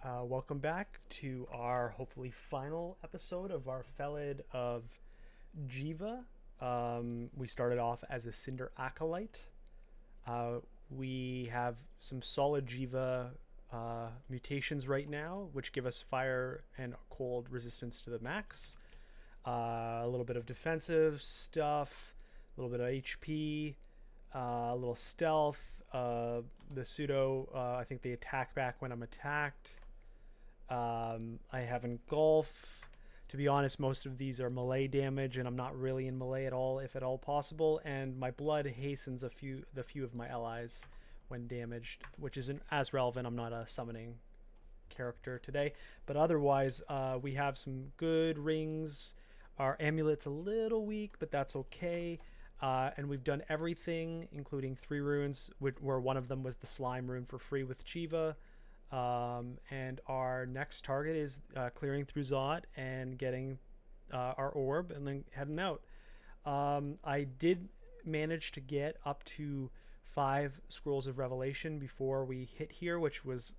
Welcome back to our hopefully final episode of our Felid of Jiva. We started off as a Cinder Acolyte. We have some solid Jiva mutations right now, which give us fire and cold resistance to the max. A little bit of defensive stuff, a little bit of HP, a little stealth. The pseudo, I think they attack back when I'm attacked. I have engulf. To be honest, most of these are melee damage, and I'm not really in melee at all, if at all possible. And my blood hastens the few of my allies when damaged, which isn't as relevant. I'm not a summoning character today, but otherwise, we have some good rings. Our amulet's a little weak, but that's okay. And we've done everything, including 3 runes, where one of them was the slime rune for free with Jiva. And our next target is clearing through Zot and getting our orb and then heading out. I did manage to get up to 5 scrolls of revelation before we hit here, which was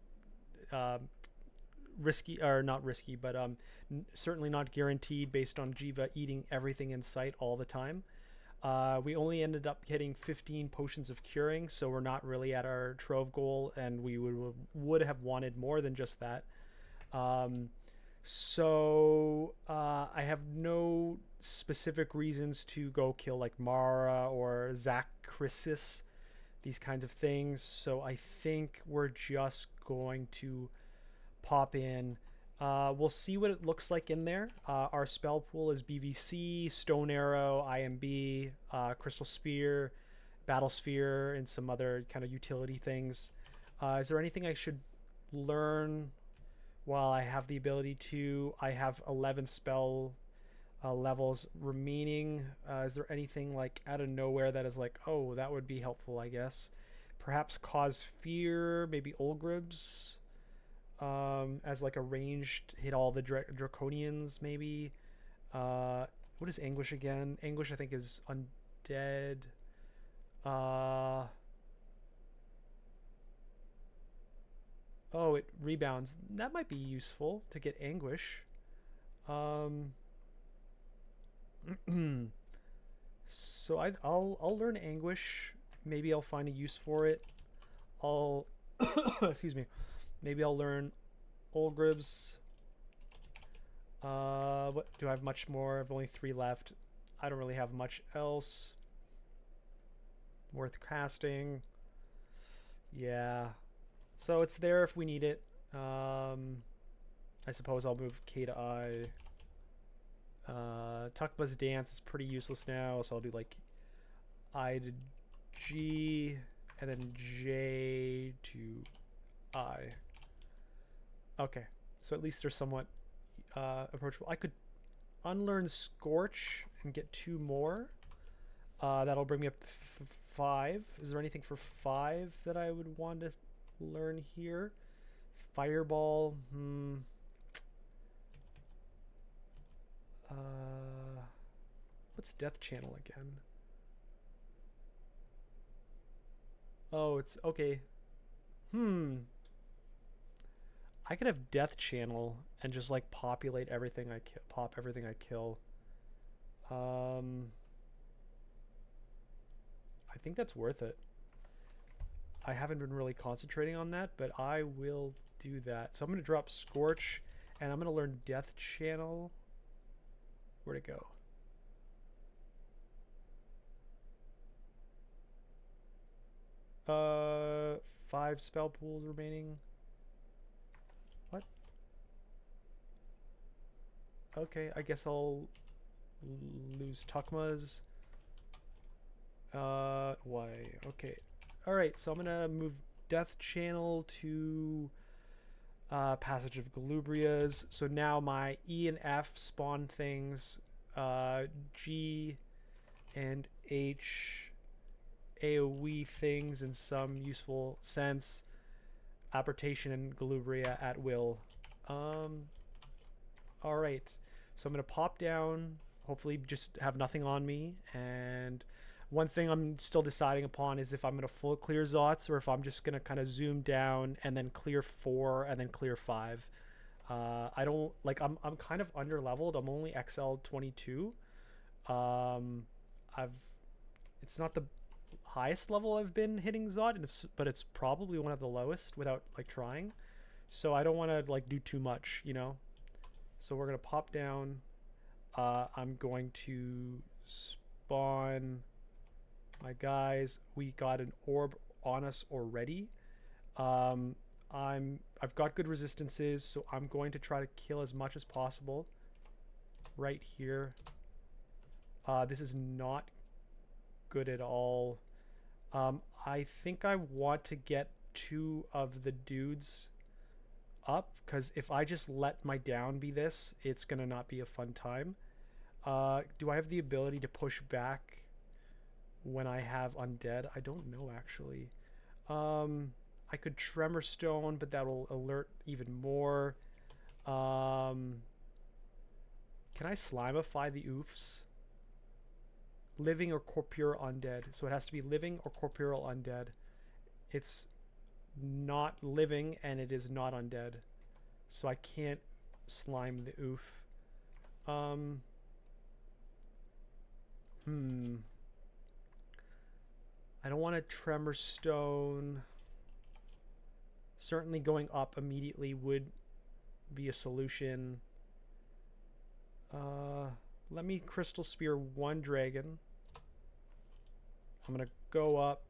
risky, or not risky, but certainly not guaranteed based on Jiva eating everything in sight all the time. We only ended up getting 15 potions of curing, so we're not really at our trove goal, and we would have wanted more than just that. So I have no specific reasons to go kill like Mara or Zacrisis, these kinds of things. So I think we're just going to pop in. We'll see what it looks like in there. Our spell pool is BVC, Stone Arrow, IMB, Crystal Spear, Battle Sphere, and some other kind of utility things. Is there anything I should learn while I have the ability to? I have 11 spell levels remaining. Is there anything like out of nowhere that is like, oh, that would be helpful, I guess? Perhaps Cause Fear, maybe Olgribs. As like a ranged hit all the draconians, maybe. What is Anguish again? Anguish I think is undead. Oh, it rebounds. That might be useful to get Anguish. So I'll learn Anguish. Maybe I'll find a use for it. I'll excuse me. Maybe I'll learn Olgribs. What do I have much more? I have only 3 left. I don't really have much else worth casting. Yeah. So it's there if we need it. I suppose I'll move K to I. Tukba's Dance is pretty useless now, so I'll do like I to G and then J to I. Okay, so at least they're somewhat approachable. I could unlearn Scorch and get 2 more. That'll bring me up to 5. Is there anything for 5 that I would want to learn here? Fireball. What's Death Channel again? Oh, it's okay. I could have Death Channel and just like populate everything pop everything I kill. I think that's worth it. I haven't been really concentrating on that, but I will do that. So I'm going to drop Scorch, and I'm going to learn Death Channel. Where'd it go? Uh, 5 spell pools remaining. What? Okay, I guess I'll lose Tukma's. Why? Okay. Alright, so I'm gonna move Death Channel to Passage of Galubrias. So now my E and F spawn things. G and H AoE things in some useful sense. Apportation and Galubria at will. Alright, so I'm going to pop down, hopefully just have nothing on me, and One thing I'm still deciding upon is if I'm going to full clear Zots or if I'm just going to kind of zoom down and then clear 4 and then clear 5. I don't like. I'm kind of under leveled. I'm only XL 22. It's not the highest level I've been hitting Zot, but it's probably one of the lowest without like trying. So I don't want to like do too much, you know. So we're gonna pop down. I'm going to spawn my guys. We got an orb on us already. I've got good resistances, so I'm going to try to kill as much as possible right here. This is not good at all. I think I want to get 2 of the dudes up, because if I just let my down be this, it's gonna not be a fun time. Do I have the ability to push back when I have undead? I don't know, actually. I could Tremor Stone, but that'll alert even more. Can I Slimify the oofs? Living or corporeal undead. So it has to be living or corporeal undead. It's not living and it is not undead. So I can't slime the oof. I don't want a Tremor Stone. Certainly going up immediately would be a solution. Let me Crystal Spear 1 dragon. I'm gonna go up.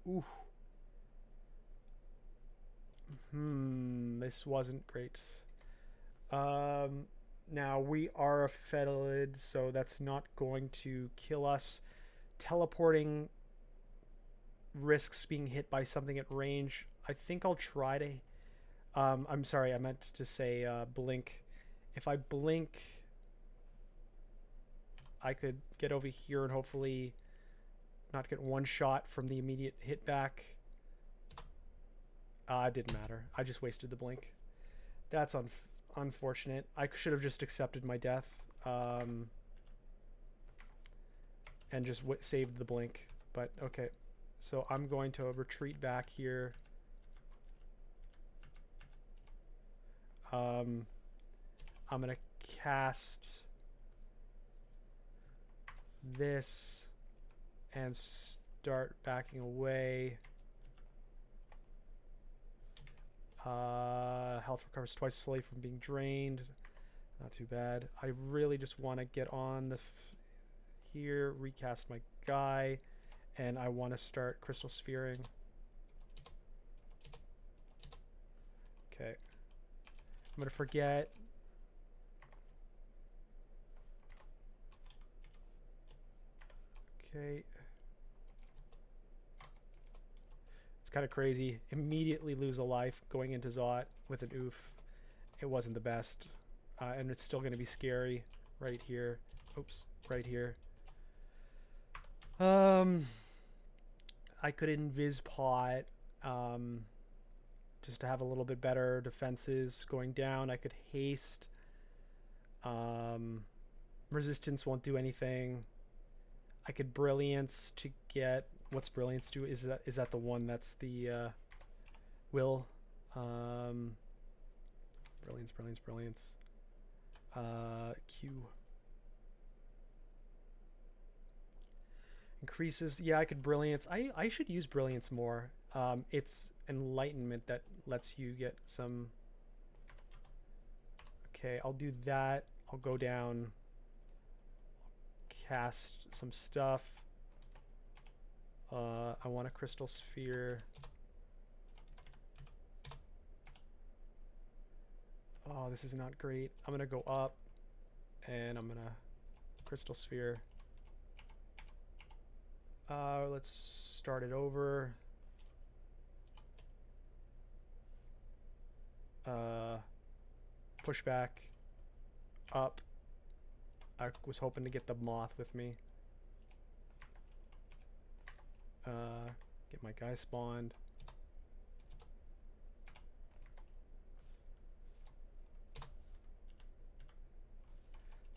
Ooh. This wasn't great. Now we are a Felid, so that's not going to kill us. Teleporting risks being hit by something at range. I think I'll try to... I'm sorry, I meant to say blink. If I blink, I could get over here and hopefully not get one shot from the immediate hit back. It didn't matter. I just wasted the blink. That's unfortunate. I should have just accepted my death and just saved the blink. But okay. So I'm going to retreat back here. I'm going to cast this and start backing away. Health recovers twice slowly from being drained. Not too bad. I really just want to get on the here, recast my guy, and I want to start crystal sphering. Okay. I'm going to forget. Okay. It's kind of crazy. Immediately lose a life going into Zot with an oof. It wasn't the best. And it's still going to be scary right here. Oops, right here. I could invis pot just to have a little bit better defenses going down. I could haste. Resistance won't do anything. I could brilliance to get... What's brilliance do? Is that the one that's the will? Brilliance. Q. Increases. Yeah, I could brilliance. I should use brilliance more. It's enlightenment that lets you get some... Okay, I'll do that. I'll go down. Cast some stuff. I want a crystal sphere. Oh, this is not great. I'm gonna go up and I'm gonna crystal sphere. Let's start it over. Push back up. I was hoping to get the moth with me. Get my guy spawned.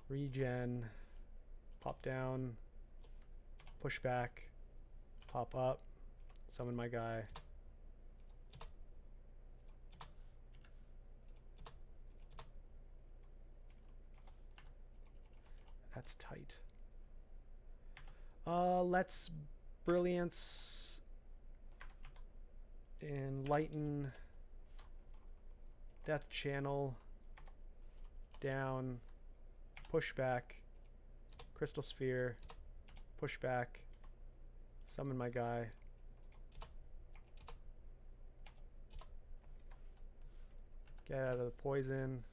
Regen. Pop down. push back, pop up, summon my guy. That's tight. Let's Brilliance, Enlighten, Death Channel, down, pushback, Crystal Sphere, pushback, summon my guy. Get out of the poison.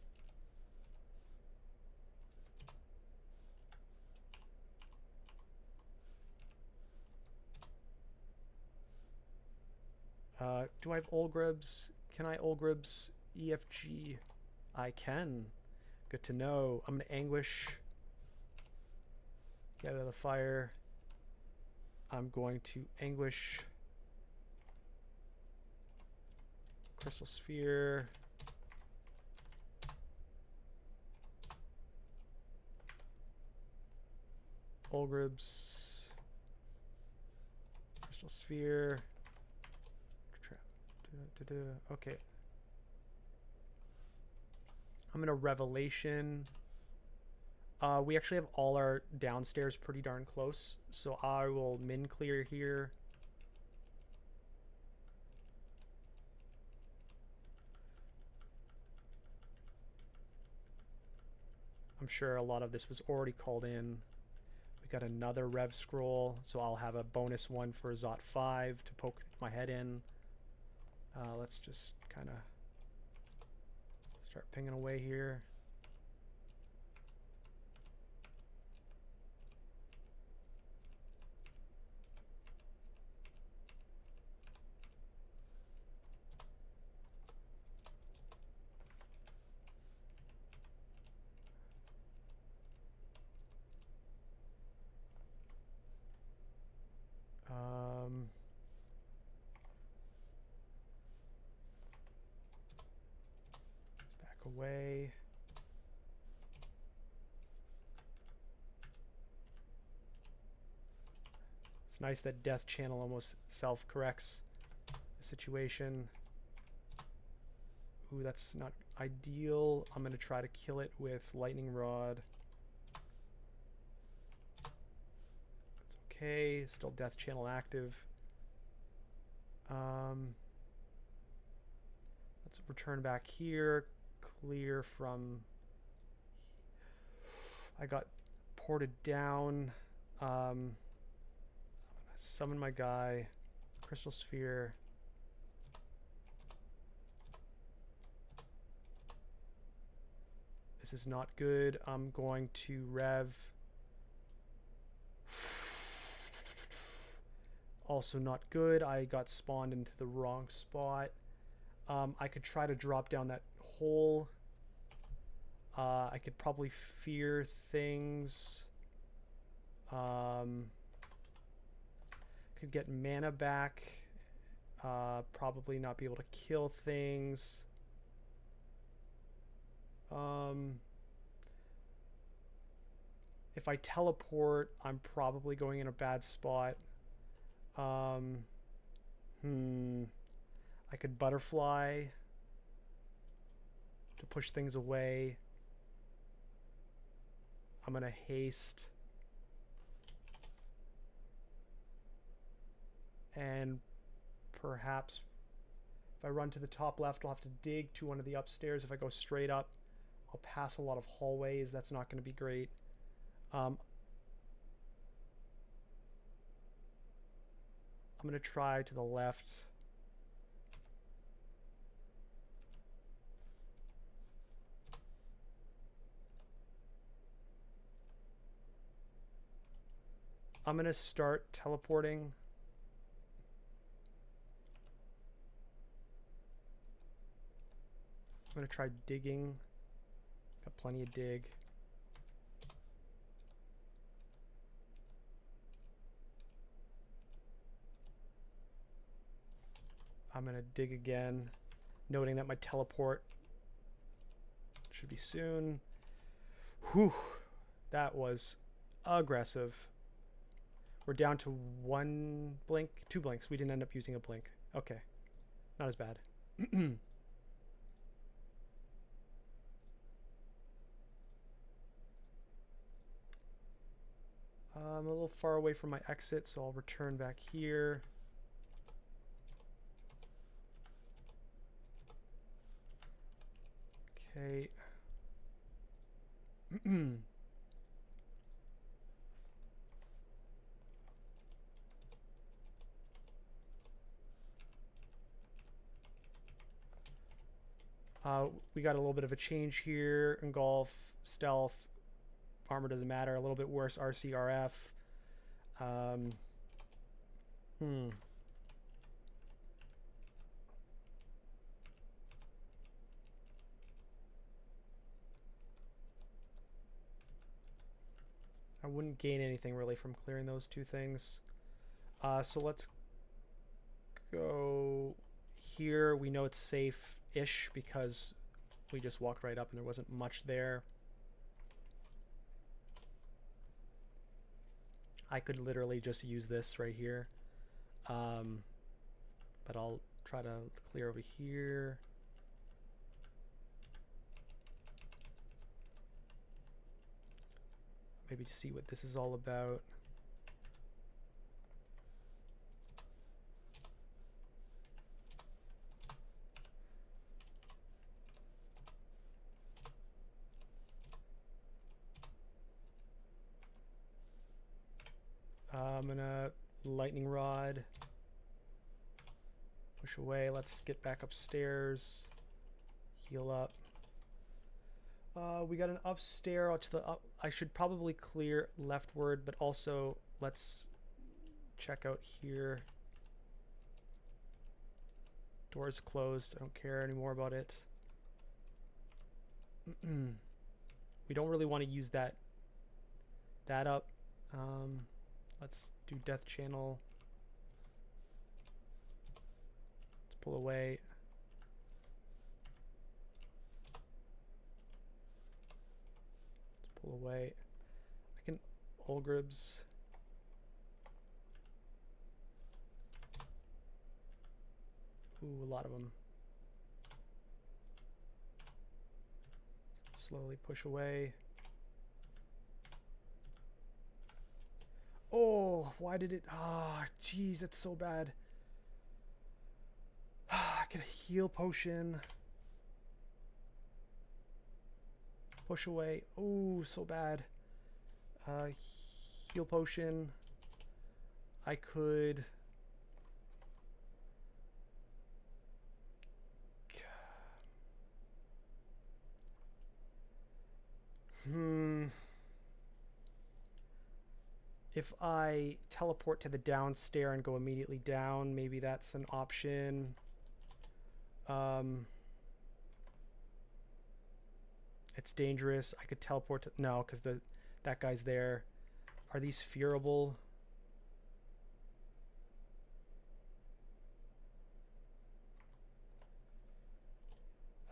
Do I have Olgribs? Can I Olgribs EFG? I can. Good to know. I'm going to Anguish. Get out of the fire. I'm going to Anguish. Crystal Sphere. Olgribs. Crystal Sphere. Okay. I'm gonna Revelation. We actually have all our downstairs pretty darn close, so I will min clear here. I'm sure a lot of this was already called in. We got another Rev Scroll, so I'll have a bonus one for Zot 5 to poke my head in. Let's just kind of start pinging away here. Away. It's nice that Death Channel almost self-corrects the situation. Ooh, that's not ideal. I'm going to try to kill it with Lightning Rod. It's okay. Still Death Channel active. Let's return back here. Clear from... I got ported down. I'm gonna summon my guy. Crystal Sphere. This is not good. I'm going to Rev. Also not good. I got spawned into the wrong spot. I could try to drop down that hole. I could probably fear things. Could get mana back. Probably not be able to kill things. If I teleport, I'm probably going in a bad spot. I could butterfly to push things away. I'm gonna haste. And perhaps if I run to the top left, I'll have to dig to one of the upstairs. If I go straight up, I'll pass a lot of hallways. That's not going to be great. I'm going to try to the left. I'm going to start teleporting. I'm going to try digging. Got plenty of dig. I'm going to dig again, noting that my teleport should be soon. Whew, that was aggressive. We're down to 1 blink, 2 blinks. We didn't end up using a blink. Okay, not as bad. I'm a little far away from my exit, so I'll return back here. Okay. We got a little bit of a change here. Engulf, stealth, armor doesn't matter. A little bit worse, RCRF. I wouldn't gain anything really from clearing those two things. So let's go here. We know it's safe-ish because we just walked right up and there wasn't much there. I could literally just use this right here. But I'll try to clear over here. Maybe see what this is all about. I'm gonna lightning rod. Push away. Let's get back upstairs. Heal up. We got an upstairs to the up. I should probably clear leftward, but also let's check out here. Door's closed. I don't care anymore about it. We don't really want to use that up. Let's do death channel. Let's pull away. Pull away. I can Olgribs. Ooh, a lot of them. Slowly push away. Oh, why did it? Ah, oh, jeez, that's so bad. Get a heal potion. Push away. Oh, so bad. Heal potion. I could. If I teleport to the downstairs and go immediately down, maybe that's an option. It's dangerous. I could teleport to... No, because that guy's there. Are these fearable?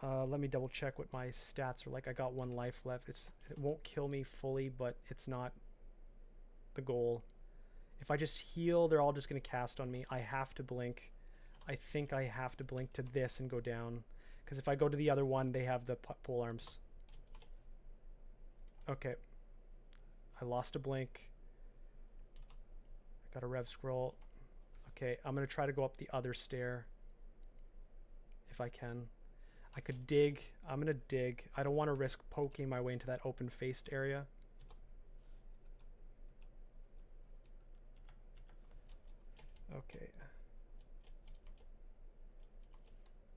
Let me double check what my stats are like. I got 1 life left. It won't kill me fully, but it's not the goal. If I just heal, they're all just going to cast on me. I have to blink. I think I have to blink to this and go down. Because if I go to the other one, they have the pole arms. Okay. I lost a blink. I got a rev scroll. Okay, I'm going to try to go up the other stair. If I can. I could dig. I'm going to dig. I don't want to risk poking my way into that open-faced area. Okay.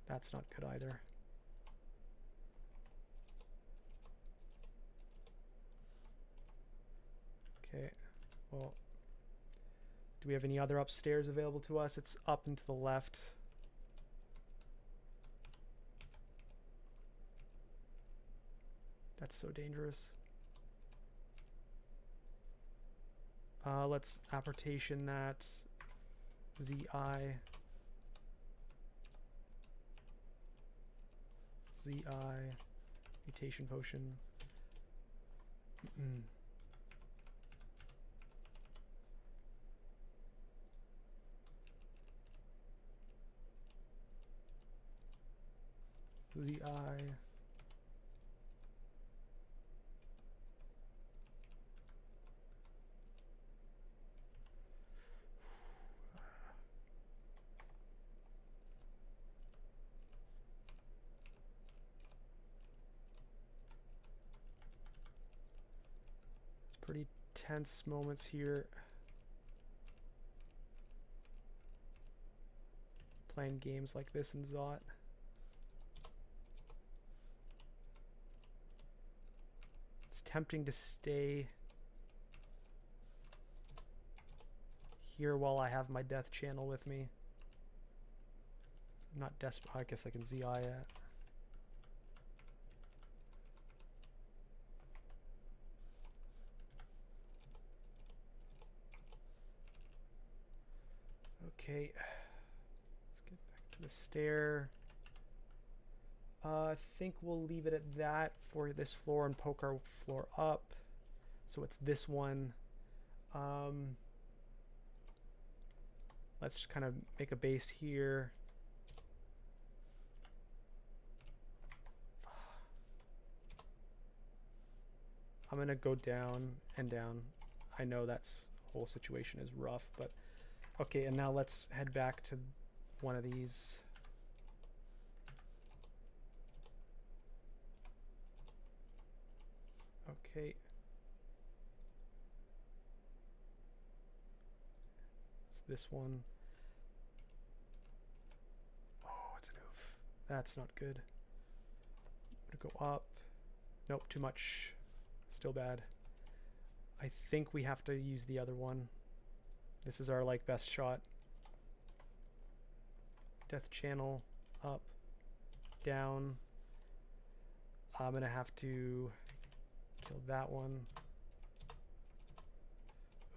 That's not good either. Okay. Well, do we have any other upstairs available to us? It's up and to the left. That's so dangerous. Let's apportation that. ZI. Mutation potion. ZI. It's pretty tense moments here. Playing games like this in Zot. It's tempting to stay here while I have my death channel with me. I'm not desperate. I guess I can ZI it. Okay. The stair. I think we'll leave it at that for this floor and poke our floor up. So it's this one. Let's kind of make a base here. I'm gonna go down and down. I know that's whole situation is rough, but okay. And now let's head back to one of these. Okay. It's this one. Oh, it's an oof. That's not good. I'm gonna go up. Nope, too much. Still bad. I think we have to use the other one. This is our like best shot. Death channel, up, down. I'm gonna have to kill that one.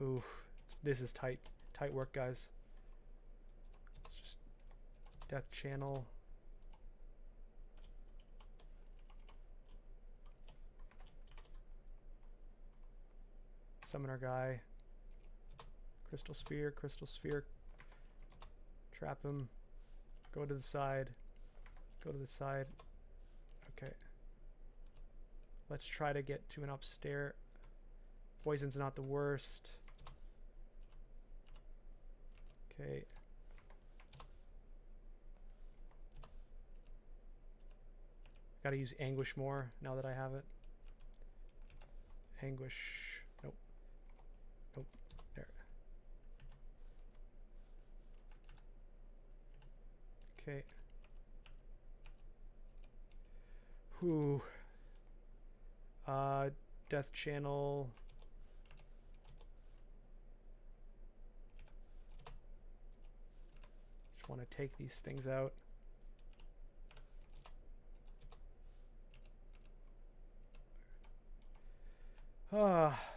Ooh, this is tight. Tight work, guys. It's just death channel. Summon our guy. Crystal sphere, trap him. Go to the side. Go to the side. Okay. Let's try to get to an upstairs. Poison's not the worst. Okay. Gotta use anguish more now that I have it. Anguish. Nope. Nope. There. Okay. Whew. Death channel. Just want to take these things out.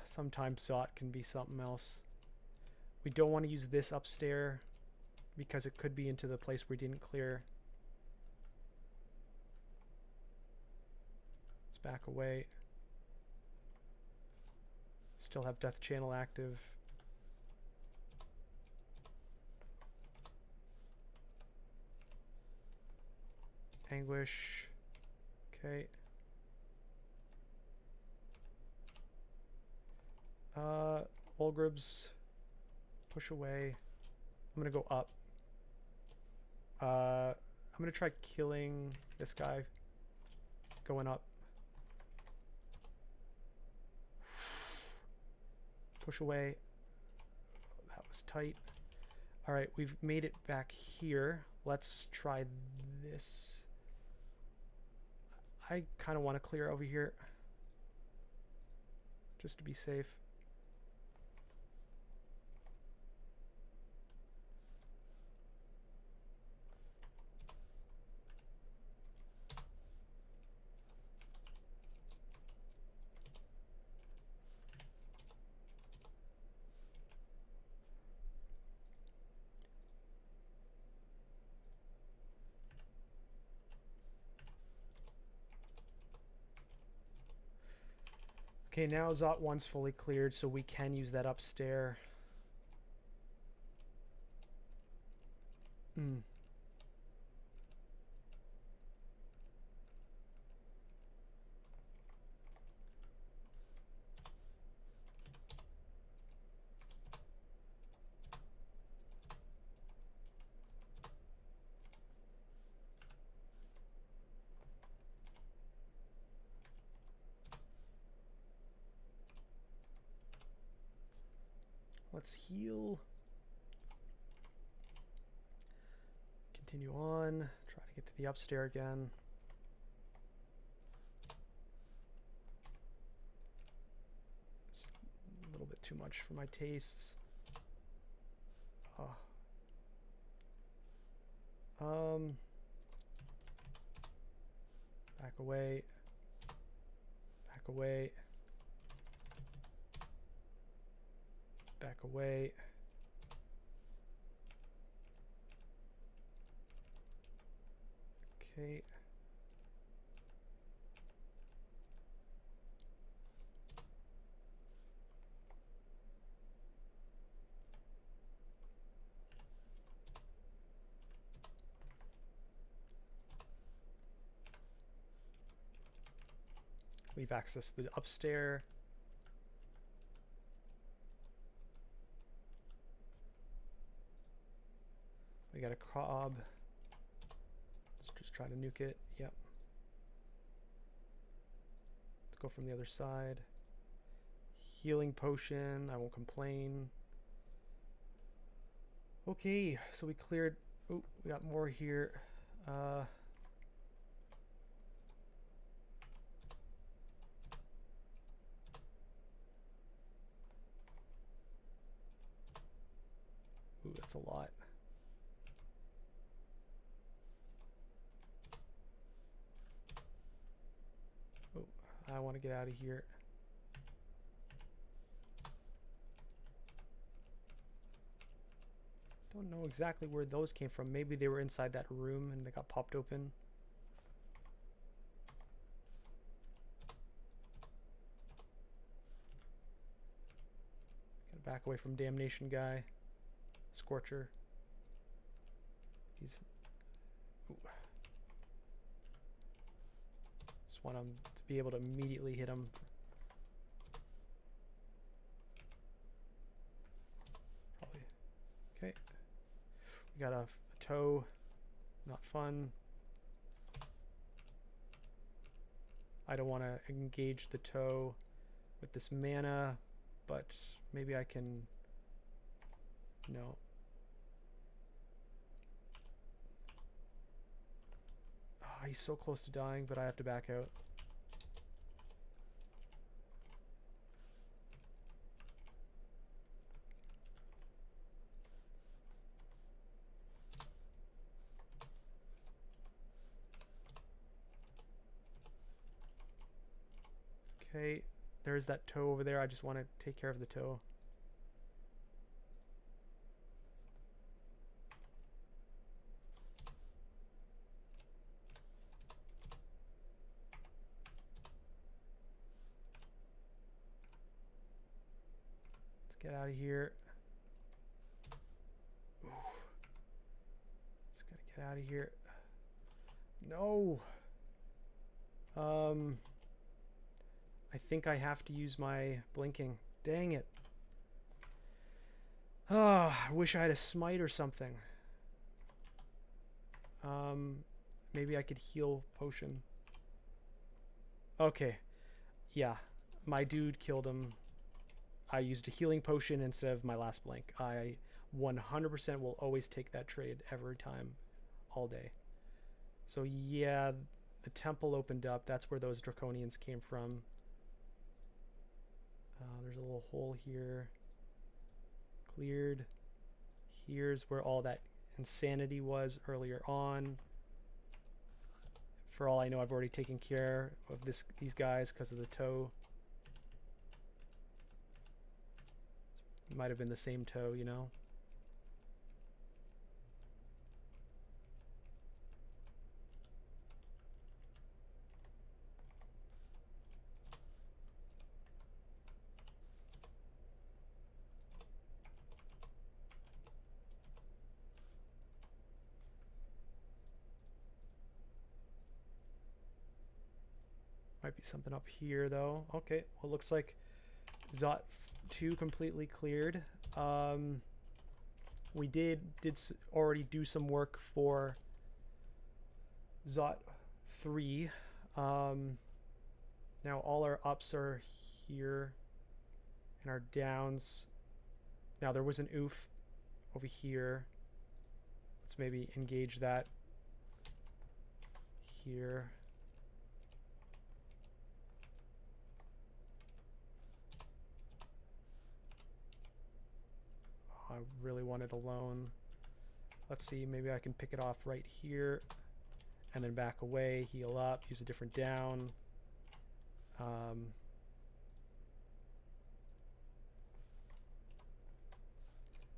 Sometimes Zot can be something else. We don't want to use this upstairs because it could be into the place we didn't clear. Let's back away. Still have death channel active. Anguish. Okay. Olgribs. Push away. I'm gonna go up. I'm gonna try killing this guy. Going up. Push away. That was tight. All right, we've made it back here. Let's try this. I kind of want to clear over here just to be safe. Okay, now Zot 1's fully cleared, so we can use that upstairs. Let's heal. Continue on. Try to get to the upstairs again. It's a little bit too much for my tastes. Back away. Back away. Back away. Okay. We've accessed the upstairs. We got a cob. Let's just try to nuke it. Yep. Let's go from the other side. Healing potion. I won't complain. Okay, so we cleared. Oh, we got more here. Ooh, that's a lot. Oh, I want to get out of here. Don't know exactly where those came from. Maybe they were inside that room and they got popped open. Gotta back away from Damnation guy. Scorcher. He's... Ooh. Just want him to be able to immediately hit him. Probably. Okay. We got a toe. Not fun. I don't want to engage the toe with this mana, but maybe I can... No. Oh, he's so close to dying, but I have to back out. Okay, there's that toe over there. I just want to take care of the toe. Get out of here. Ooh. Just gotta get out of here. No. I think I have to use my blinking. Dang it. Oh, I wish I had a smite or something. Maybe I could heal potion. Okay. Yeah. My dude killed him. I used a healing potion instead of my last blink. I 100% will always take that trade every time, all day. So yeah, the temple opened up. That's where those draconians came from. There's a little hole here. Cleared. Here's where all that insanity was earlier on. For all I know, I've already taken care of these guys because of the toe. Might have been the same toe, you know. Might be something up here though. Okay, well, looks like Zot 2 completely cleared. We did already do some work for Zot 3. Now all our ups are here and our downs Now there was an oof over here. Let's maybe engage that here. Oh, I really want it alone. Let's see, maybe I can pick it off right here and then back away, heal up, use a different down.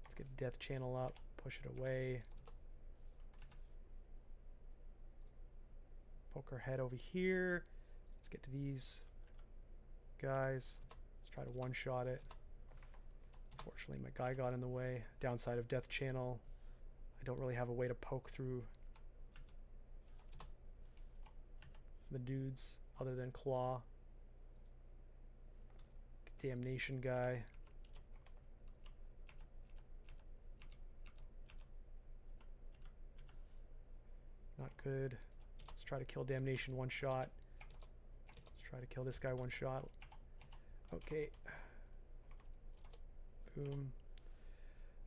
Let's get death channel up, push it away. Poke our head over here. Let's get to these guys. Let's try to one-shot it. Unfortunately, my guy got in the way. Downside of death channel, I don't really have a way to poke through the dudes other than claw. Damnation guy. Not good. Let's try to kill Damnation one shot. Let's try to kill this guy one shot. Okay. Boom.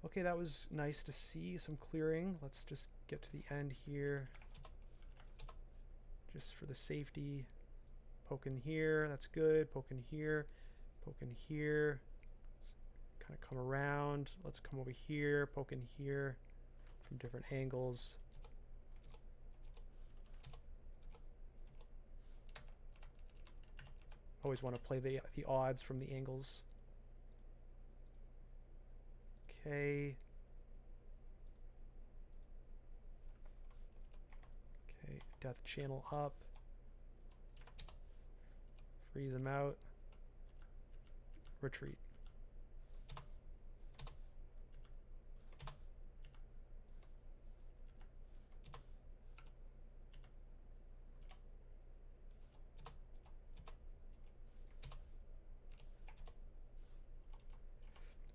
Okay, that was nice to see some clearing. Let's just get to the end here. Just for the safety. Poke in here, that's good. Poke in here. Poke in here. Let's kind of come around. Let's come over here. Poke in here from different angles. Always want to play the odds from the angles. Okay. Okay, death channel up. Freeze him out. Retreat.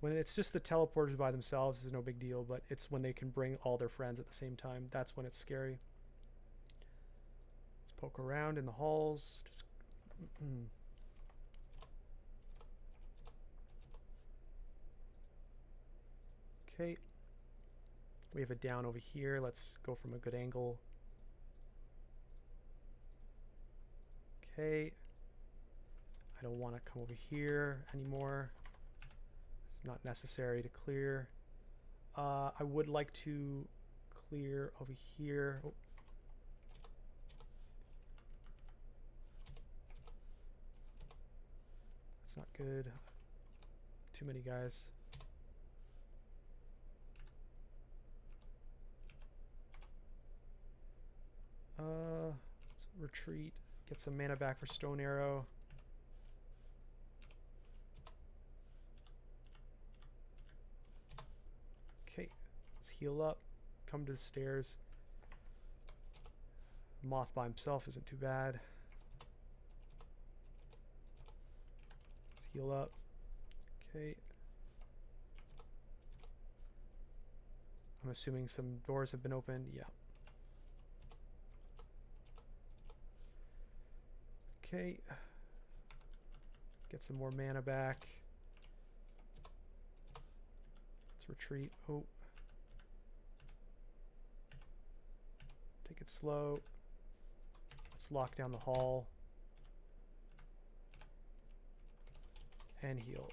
When it's just the teleporters by themselves, it's no big deal, but it's when they can bring all their friends at the same time. That's when it's scary. Let's poke around in the halls. Just okay. We have a down over here. Let's go from a good angle. Okay. I don't want to come over here anymore. It's not necessary to clear. I would like to clear over here. Oh. That's not good. Too many guys. Let's retreat. Get some mana back for Stone Arrow. Okay, let's heal up. Come to the stairs. Moth by himself isn't too bad. Let's heal up. Okay. I'm assuming some doors have been opened. Yeah. Okay. Get some more mana back. Let's retreat. Oh. Take it slow. Let's lock down the hall. And heal.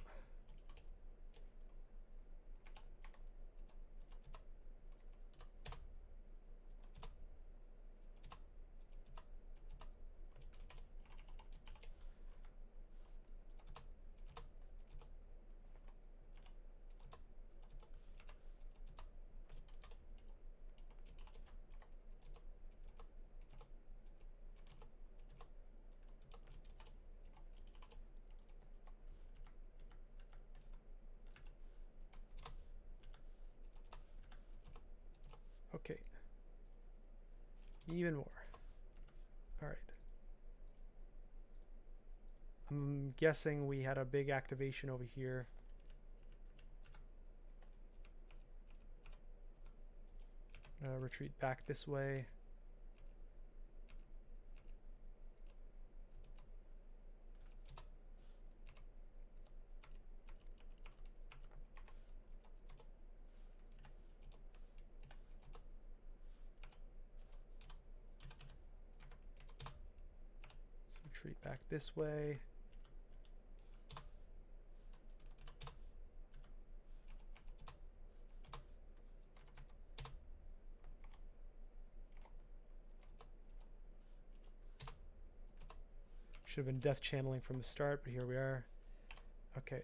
Okay. Even more. All right. I'm guessing we had a big activation over here. Retreat back this way. Retreat back this way. Should have been death channeling from the start, but here we are. Okay.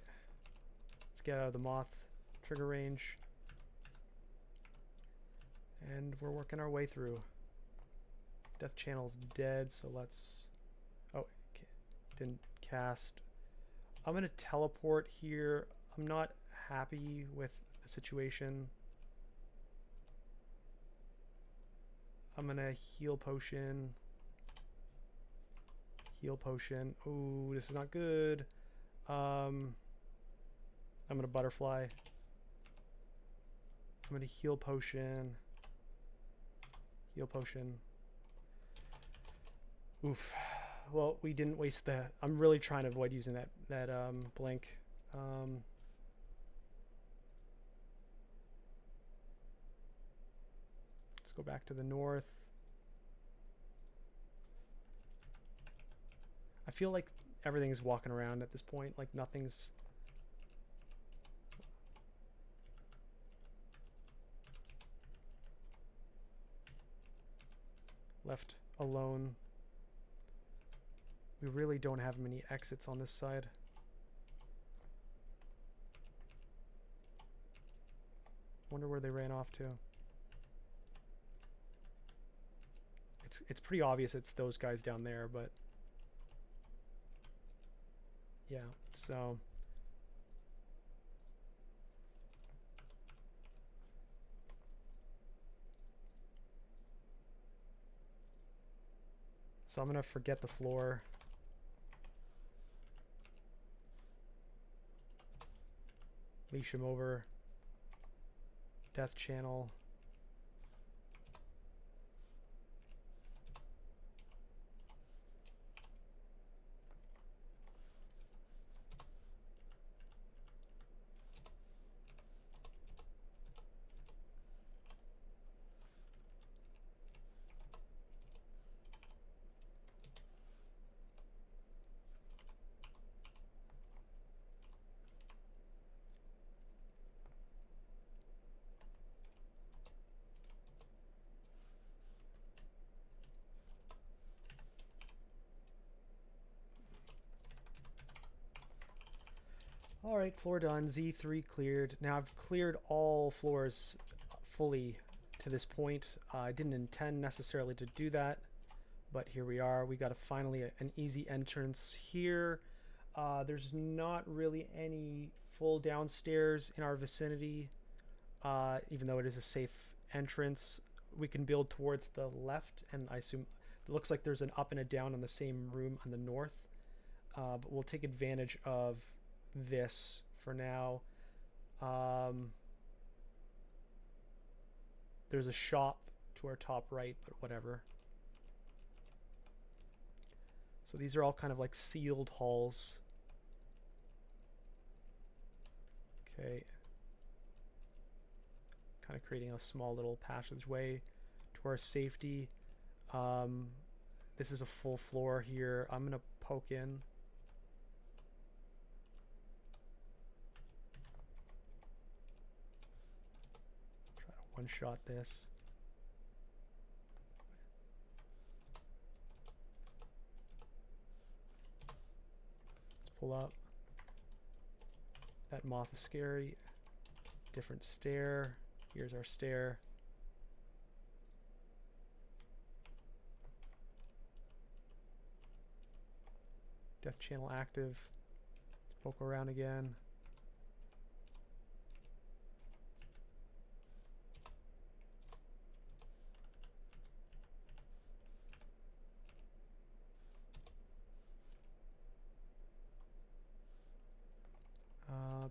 Let's get out of the moth trigger range. And we're working our way through. Death channel's dead, so let's... Oh, okay. Didn't cast. I'm going to teleport here. I'm not happy with the situation. I'm going to heal potion. Heal potion. Ooh, this is not good. I'm going to butterfly. I'm going to heal potion. Heal potion. Oof. Well, we didn't waste the... I'm really trying to avoid using that blink. Let's go back to the north. I feel like everything's walking around at this point. Like nothing's... left alone. We really don't have many exits on this side. Wonder where they ran off to. It's pretty obvious it's those guys down there, but yeah, so I'm gonna forget the floor. Leash him over. Death channel. All right, floor done. Z3 cleared. Now I've cleared all floors fully to this point. I didn't intend necessarily to do that, but here we are. We got finally an easy entrance here. There's not really any full downstairs in our vicinity, even though it is a safe entrance. We can build towards the left, and I assume it looks like there's an up and a down on the same room on the north, but we'll take advantage of this for now. There's a shop to our top right, but whatever. So these are all kind of like sealed halls. Okay. Kind of creating a small little passageway to our safety. This is a full floor here. I'm gonna poke in. One-shot this. Let's pull up. That moth is scary. Different stair. Here's our stair. Death channel active. Let's poke around again.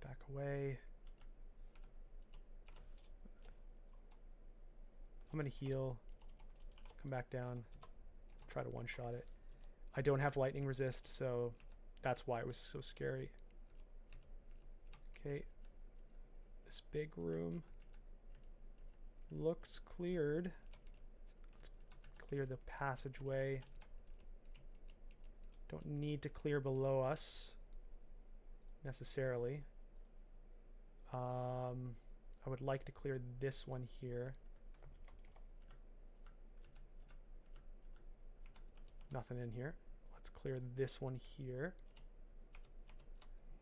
Back away. I'm gonna heal. Come back down. Try to one-shot it. I don't have lightning resist, so that's why it was so scary. Okay. This big room looks cleared. Let's clear the passageway Don't need to clear below us necessarily. I would like to clear this one here. Nothing in here. Let's clear this one here.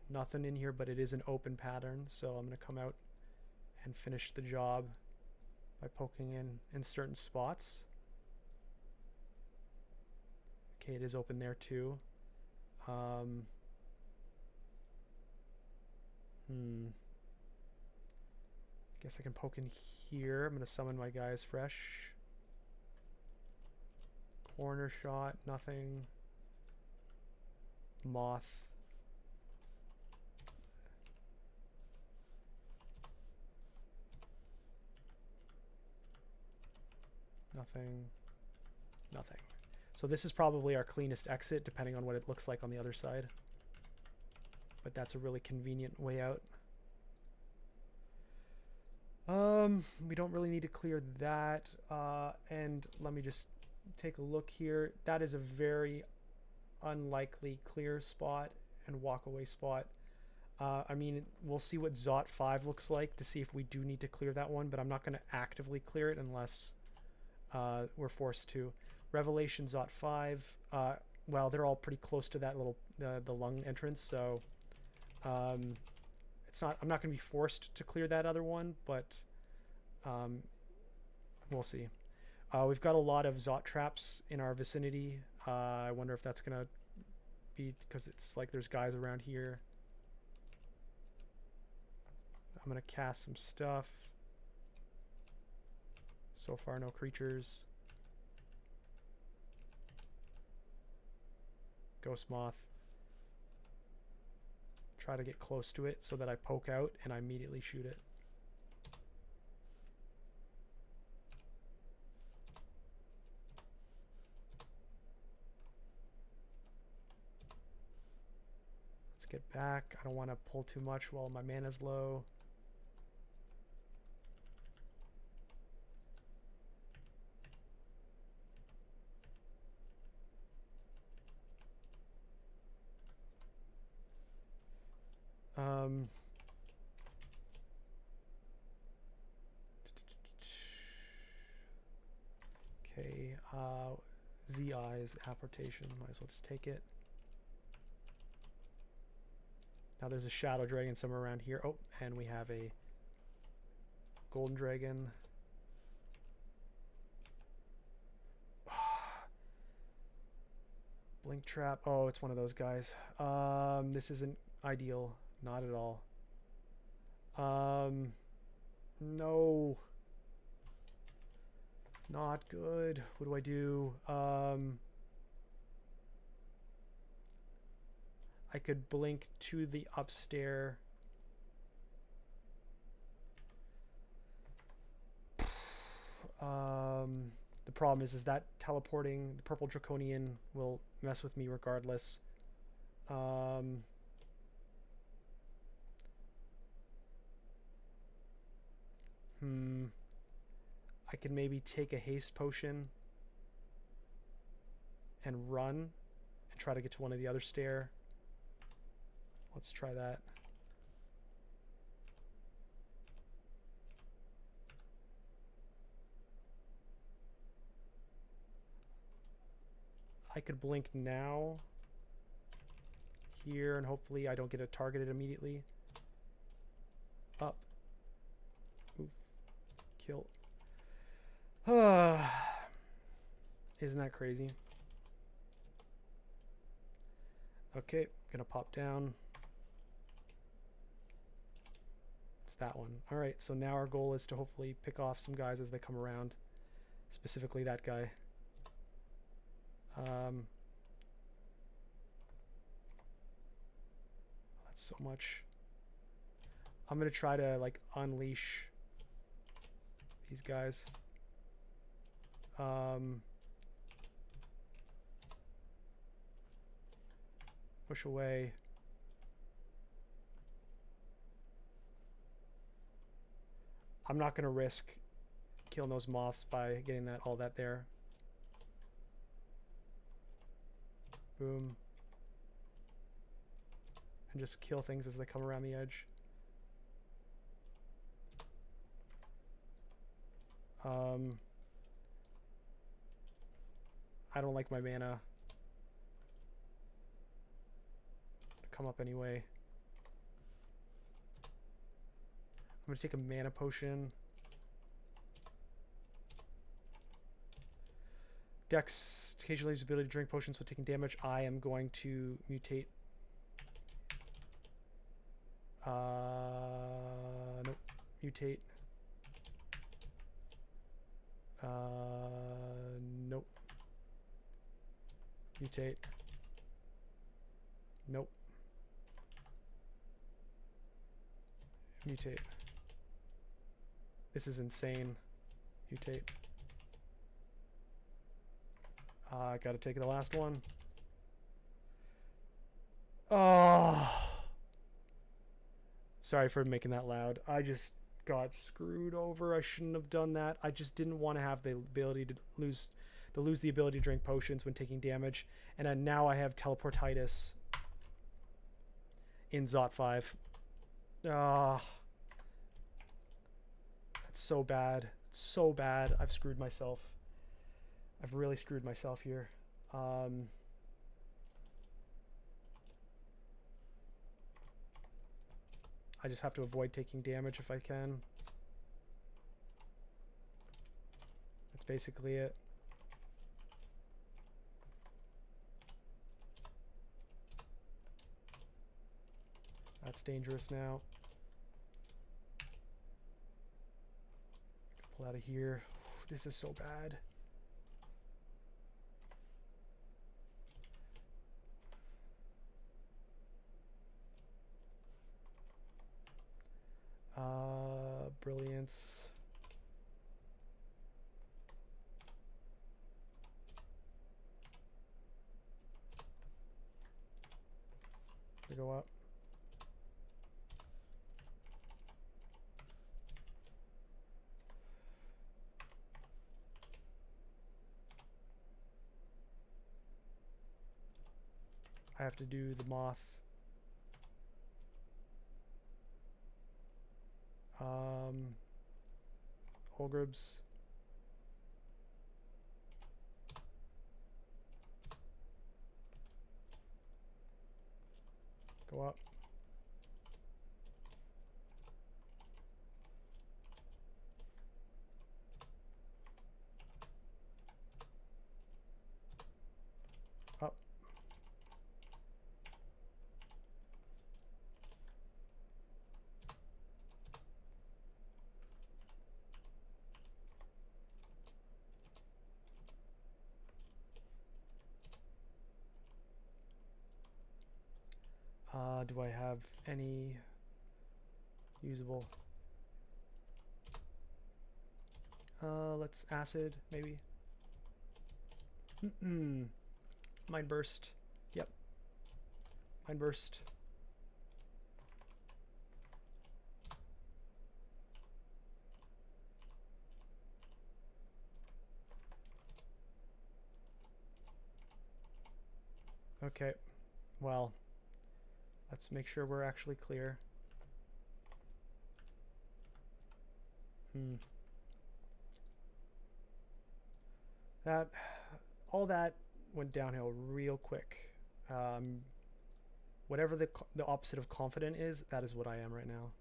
Nothing in here, but it is an open pattern, so I'm going to come out and finish the job by poking in certain spots. Okay, it is open there too. Guess I can poke in here. I'm going to summon my guys fresh. Corner shot, nothing. Moth. Nothing. Nothing. So this is probably our cleanest exit, depending on what it looks like on the other side. But that's a really convenient way out. We don't really need to clear that. And let me just take a look here. That is a very unlikely clear spot and walk away spot. I mean, we'll see what Zot 5 looks like to see if we do need to clear that one, but I'm not going to actively clear it unless we're forced to. Revelation Zot 5, well, they're all pretty close to that little the lung entrance, so it's not. I'm not going to be forced to clear that other one, but we'll see. We've got a lot of Zot traps in our vicinity. I wonder if that's going to be because it's like there's guys around here. I'm going to cast some stuff. So far, no creatures. Ghost Moth. Try to get close to it so that I poke out and I immediately shoot it. Let's get back. I don't want to pull too much while my mana's low. Okay, Z-Eyes apportation, might as well just take it. Now there's a Shadow Dragon somewhere around here. Oh, and we have a Golden Dragon. Blink Trap. Oh, it's one of those guys. This isn't ideal. Not at all. No. Not good. What do I do? I could blink to the upstairs. The problem is that teleporting the purple draconian will mess with me regardless. I can maybe take a haste potion and run and try to get to one of the other stair. Let's try that. I could blink now here and hopefully I don't get it targeted immediately. Up. Oof. Kill. Isn't that crazy? Okay, gonna pop down. It's that one. Alright, so now our goal is to hopefully pick off some guys as they come around. Specifically that guy. That's so much. I'm gonna try to like unleash these guys. Push away. I'm not gonna risk killing those moths by getting all that there. Boom. and just kill things as they come around the edge. I don't like my mana to come up anyway. I'm going to take a mana potion. Dex occasionally has the ability to drink potions with taking damage. I am going to mutate. Nope. Mutate. Nope. Mutate. Nope. Mutate. This is insane. Mutate. I gotta take the last one. Oh. Sorry for making that loud. I just got screwed over. I shouldn't have done that. I just didn't want to have the ability to lose the ability to drink potions when taking damage. And now I have teleportitis in Zot 5. Ah. That's so bad. So bad. I've screwed myself. I've really screwed myself here. I just have to avoid taking damage if I can. That's basically it. That's dangerous now. Pull out of here. This is so bad. Brilliance. To go up. I have to do the moth. Holgribs. Go up. Up. Do I have any usable? Let's acid, maybe. Mind burst. Yep. Mind burst. Okay. Well, let's make sure we're actually clear. All that went downhill real quick. Whatever the opposite of confident is, that is what I am right now.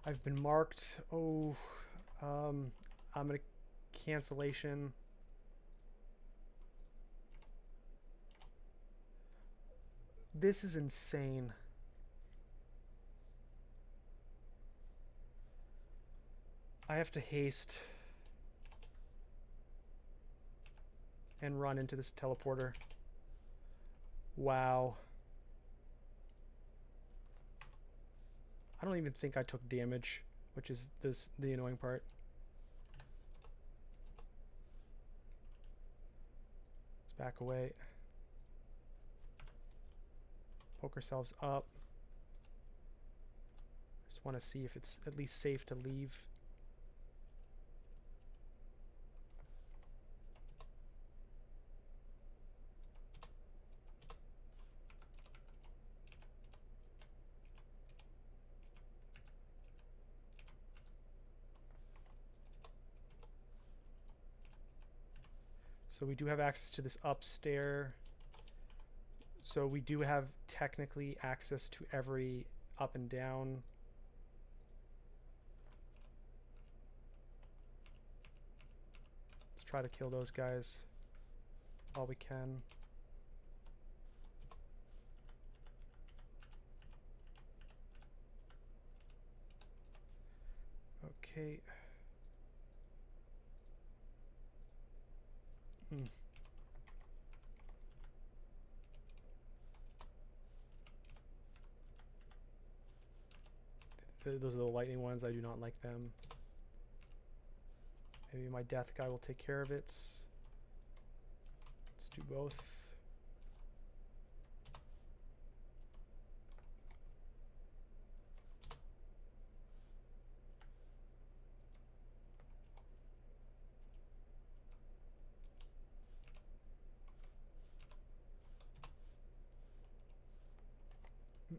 I've been marked. Oh, I'm gonna cancellation. This is insane. I have to haste and run into this teleporter. Wow. I don't even think I took damage, which is the annoying part. Let's back away. Poke ourselves up. Just want to see if it's at least safe to leave. So we do have access to this upstairs. So we do have technically access to every up and down. Let's try to kill those guys while we can. Okay. Those are the lightning ones. I do not like them. Maybe my death guy will take care of it. Let's do both.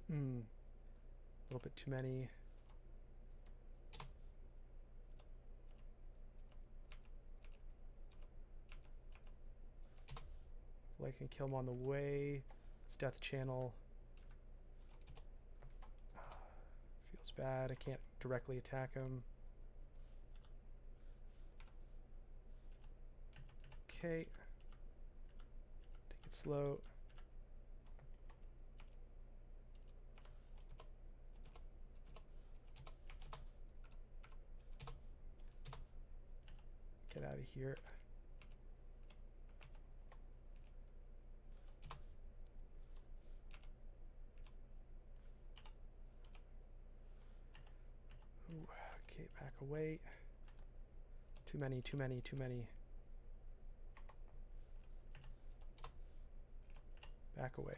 A little bit too many. I can kill him on the way. It's death channel. Feels bad. I can't directly attack him. Okay. Take it slow. Get out of here. Ooh, okay, back away. Too many, too many, too many. Back away.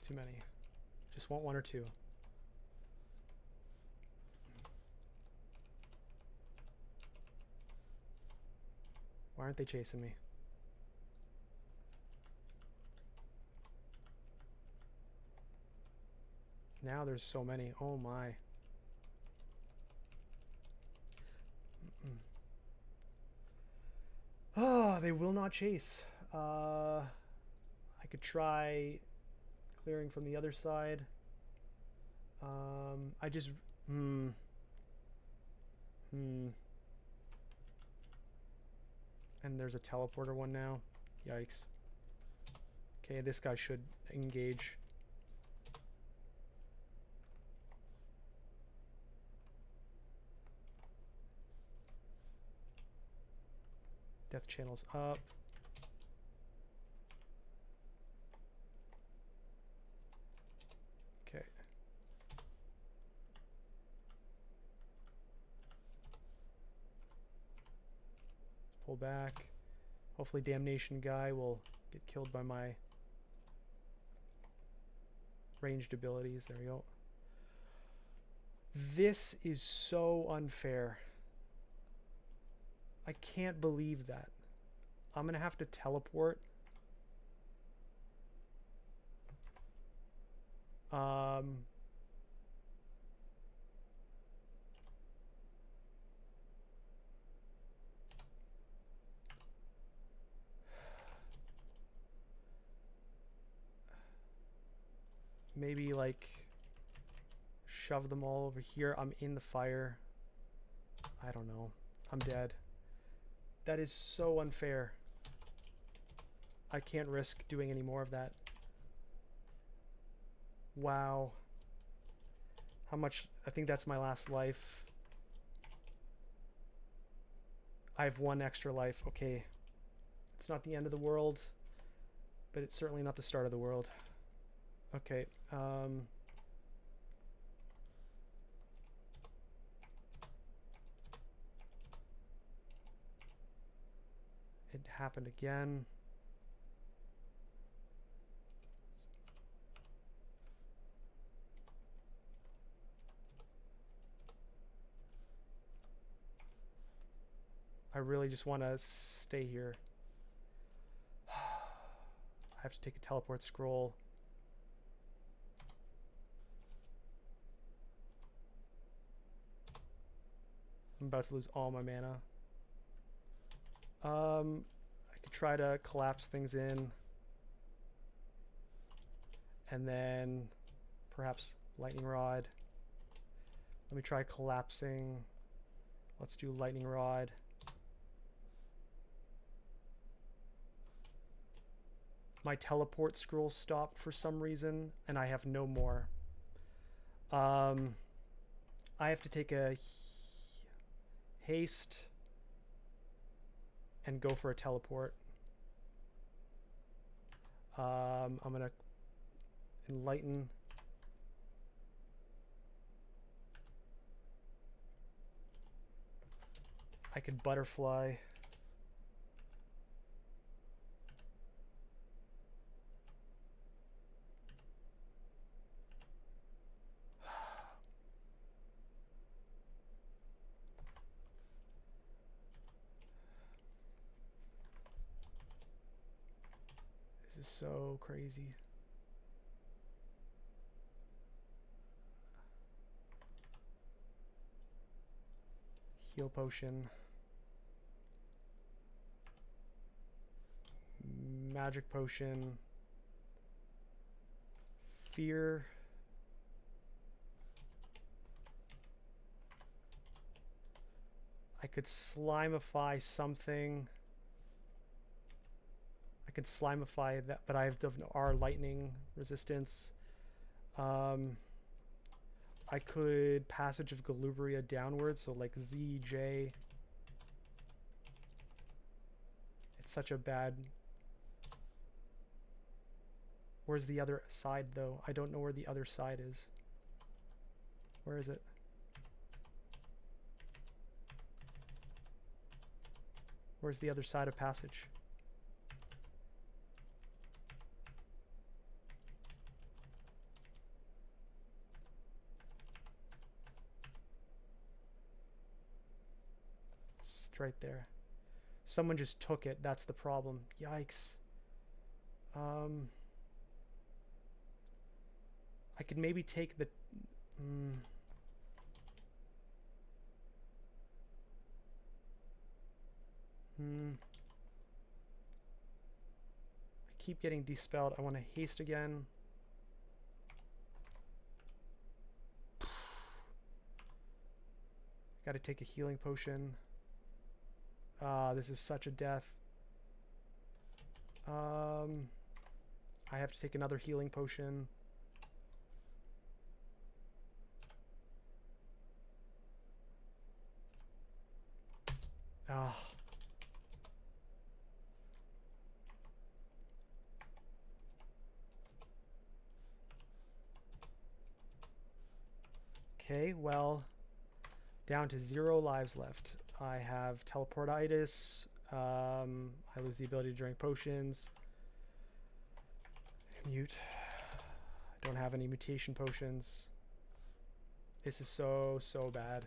Too many. Just want one or two. Why aren't they chasing me? Now there's so many. Oh my. Oh, they will not chase. I could try clearing from the other side. I just... And there's a teleporter one now. Yikes. Okay, this guy should engage. Death channel's up. Okay. Pull back. Hopefully Damnation guy will get killed by my ranged abilities. There we go. This is so unfair. I can't believe that. I'm gonna have to teleport. Maybe like shove them all over here. I'm in the fire. I don't know. I'm dead. That is so unfair. I can't risk doing any more of that. Wow. How much? I think that's my last life. I have 1 extra life. Okay. It's not the end of the world, but it's certainly not the start of the world. Okay. It happened again. I really just want to stay here. I have to take a teleport scroll. I'm about to lose all my mana. I could try to collapse things in. And then perhaps lightning rod. Let me try collapsing. Let's do lightning rod. My teleport scroll stopped for some reason, and I have no more. I have to take a haste and go for a teleport. I'm gonna enlighten. I could butterfly. This is so crazy. Heal potion. Magic potion. Fear. I could slimify something. I could slimify that, but I have our lightning resistance. I could Passage of Galubria downwards, so like Z, J. It's such a bad... Where's the other side, though? I don't know where the other side is. Where is it? Where's the other side of Passage? It's right there. Someone just took it. That's the problem. Yikes. I could maybe take the... I keep getting dispelled. I want to haste again. Got to take a healing potion. This is such a death. I have to take another healing potion. Ah. Okay, well, down to 0 lives left. I have teleportitis. I lose the ability to drink potions. Mute. I don't have any mutation potions. This is so bad.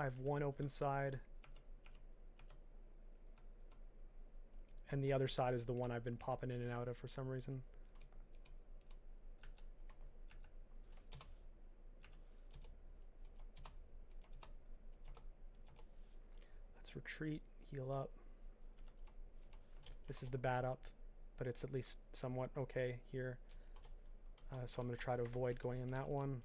I have one open side. And the other side is the one I've been popping in and out of for some reason. Let's retreat, heal up. This is the bad up, but it's at least somewhat okay here. So I'm going to try to avoid going in that one.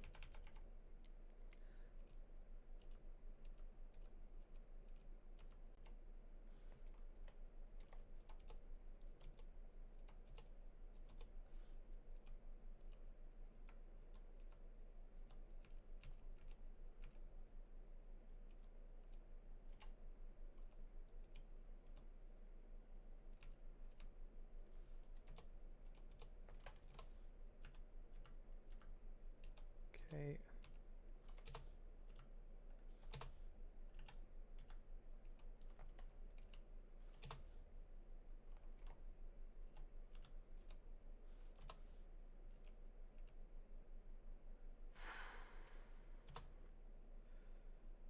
Okay.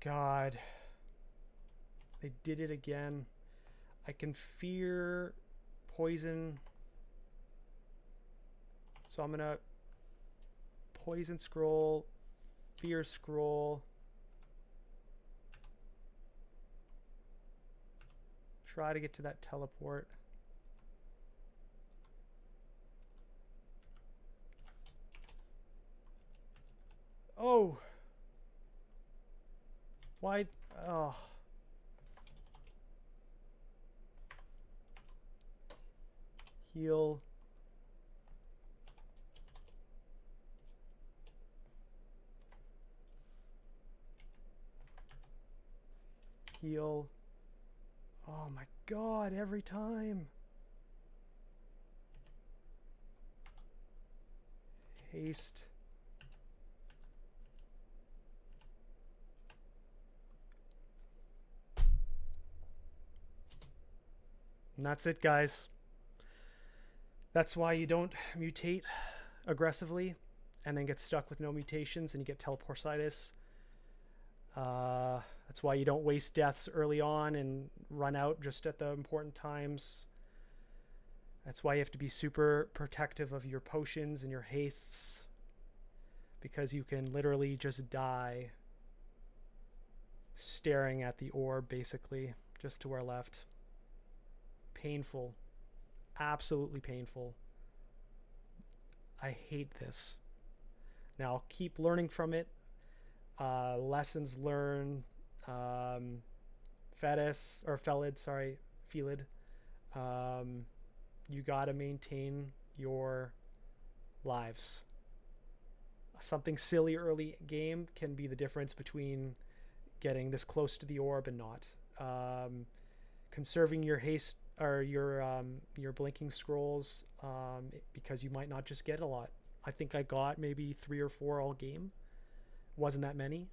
God. They did it again. I can fear poison. So I'm gonna poison scroll, fear scroll. Try to get to that teleport. Oh. Why? Oh. Heal. Heal. Oh my god, every time. Haste. And that's it, guys. That's why you don't mutate aggressively and then get stuck with no mutations and you get teleportitis. That's why you don't waste deaths early on and run out just at the important times. That's why you have to be super protective of your potions and your hastes, because you can literally just die staring at the orb, basically, just to our left. Painful. Absolutely painful. I hate this. Now, I'll keep learning from it. Lessons learned. Felid. You gotta maintain your lives. Something silly early game can be the difference between getting this close to the orb and not. Conserving your haste or your blinking scrolls, because you might not just get a lot. I think I got maybe 3 or 4 all game. Wasn't that many.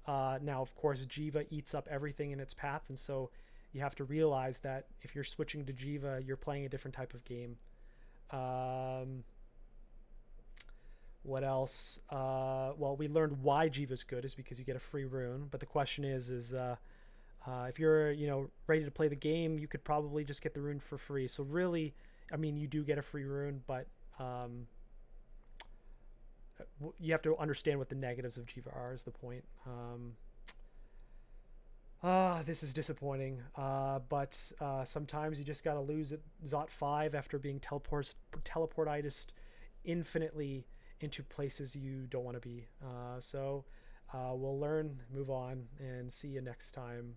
Now, of course, Jiva eats up everything in its path, and so you have to realize that if you're switching to Jiva, you're playing a different type of game. What else? Well, we learned why Jiva's good is because you get a free rune. But the question is if you're ready to play the game, you could probably just get the rune for free. So really, I mean, you do get a free rune, but you have to understand what the negatives of Jiva are is the point. This is disappointing. But sometimes you just got to lose at Zot 5 after being teleportitis infinitely into places you don't want to be. So we'll learn, move on, and see you next time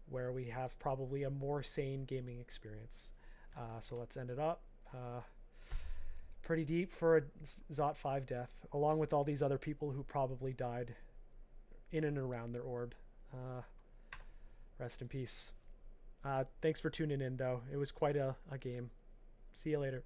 where we have probably a more sane gaming experience. So let's end it up. Pretty deep for a Zot 5 death, along with all these other people who probably died in and around their orb. Rest in peace. Thanks for tuning in, though. It was quite a game. See you later.